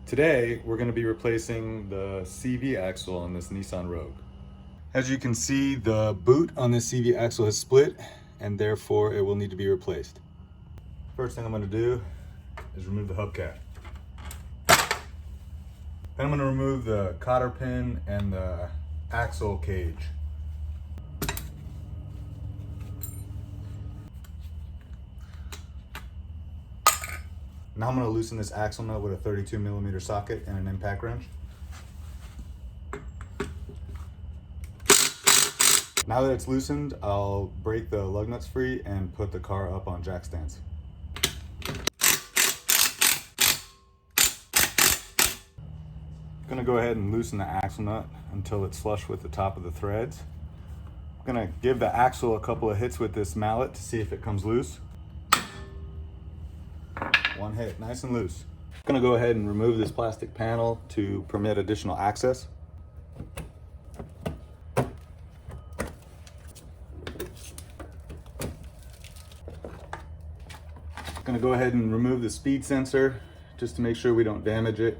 Today, we're going to be replacing the CV axle on this Nissan Rogue. As you can see, the boot on this CV axle has split and therefore it will need to be replaced. First thing I'm going to do is remove the hubcap. Then I'm going to remove the cotter pin and the axle cage. Now I'm going to loosen this axle nut with a 32mm socket and an impact wrench. Now that it's loosened, I'll break the lug nuts free and put the car up on jack stands. I'm going to go ahead and loosen the axle nut until it's flush with the top of the threads. I'm going to give the axle a couple of hits with this mallet to see if it comes loose. One hit, nice and loose. I'm going to go ahead and remove this plastic panel to permit additional access. I'm going to go ahead and remove the speed sensor just to make sure we don't damage it.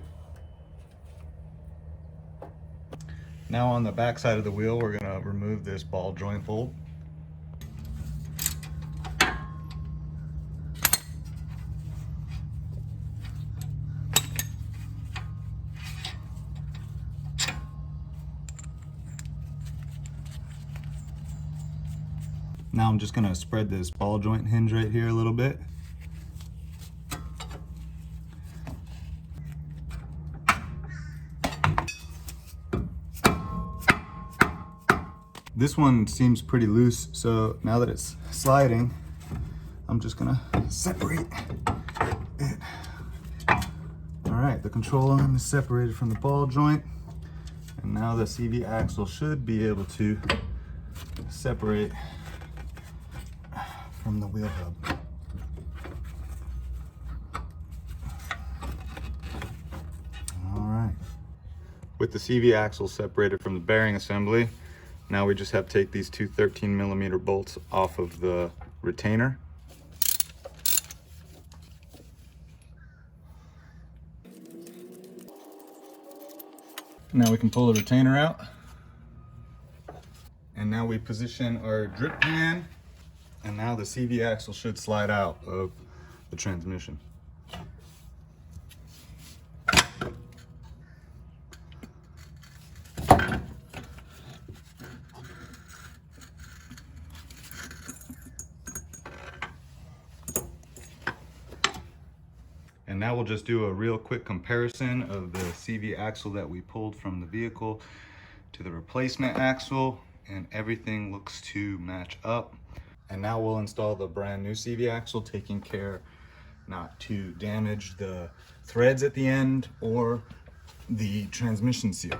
Now on the back side of the wheel, we're going to remove this ball joint bolt. Now I'm just going to spread this ball joint hinge right here a little bit. This one seems pretty loose, so now that it's sliding, I'm just gonna separate it. All right, the control arm is separated from the ball joint, and now the CV axle should be able to separate from the wheel hub. All right. With the CV axle separated from the bearing assembly, now we just have to take these two 13mm bolts off of the retainer. Now we can pull the retainer out. And now we position our drip pan, and now the CV axle should slide out of the transmission. And now we'll just do a real quick comparison of the CV axle that we pulled from the vehicle to the replacement axle, and everything looks to match up. And now we'll install the brand new CV axle, taking care not to damage the threads at the end or the transmission seal.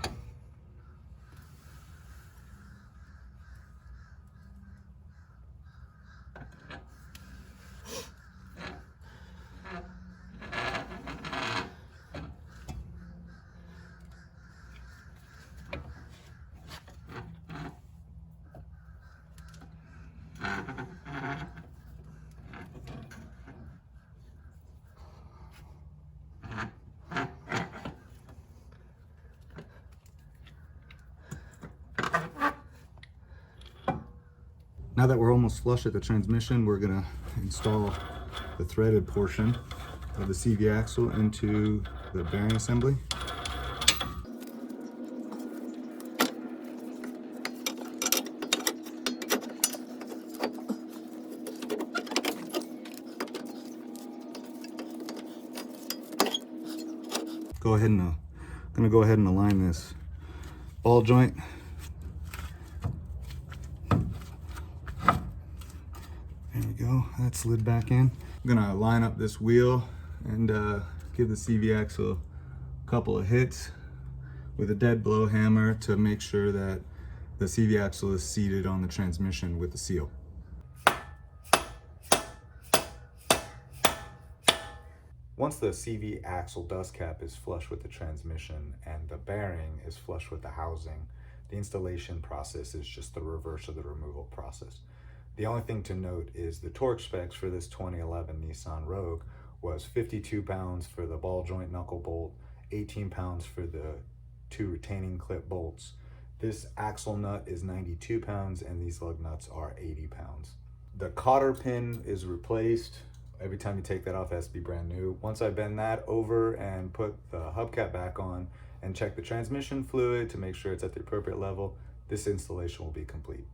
Now that we're almost flush at the transmission, we're gonna install the threaded portion of the CV axle into the bearing assembly. Gonna go ahead and align this ball joint. There we go, that slid back in. I'm gonna line up this wheel and give the CV axle a couple of hits with a dead blow hammer to make sure that the CV axle is seated on the transmission with the seal. Once the CV axle dust cap is flush with the transmission and the bearing is flush with the housing, the installation process is just the reverse of the removal process. The only thing to note is the torque specs for this 2011 Nissan Rogue was 52 pounds for the ball joint knuckle bolt 18 pounds for the 2 retaining clip bolts. This axle nut is 92 pounds and these lug nuts are 80 pounds. The cotter pin is replaced. Every time you take that off, it has to be brand new. Once I bend that over and put the hubcap back on and check the transmission fluid to make sure it's at the appropriate level, this installation will be complete.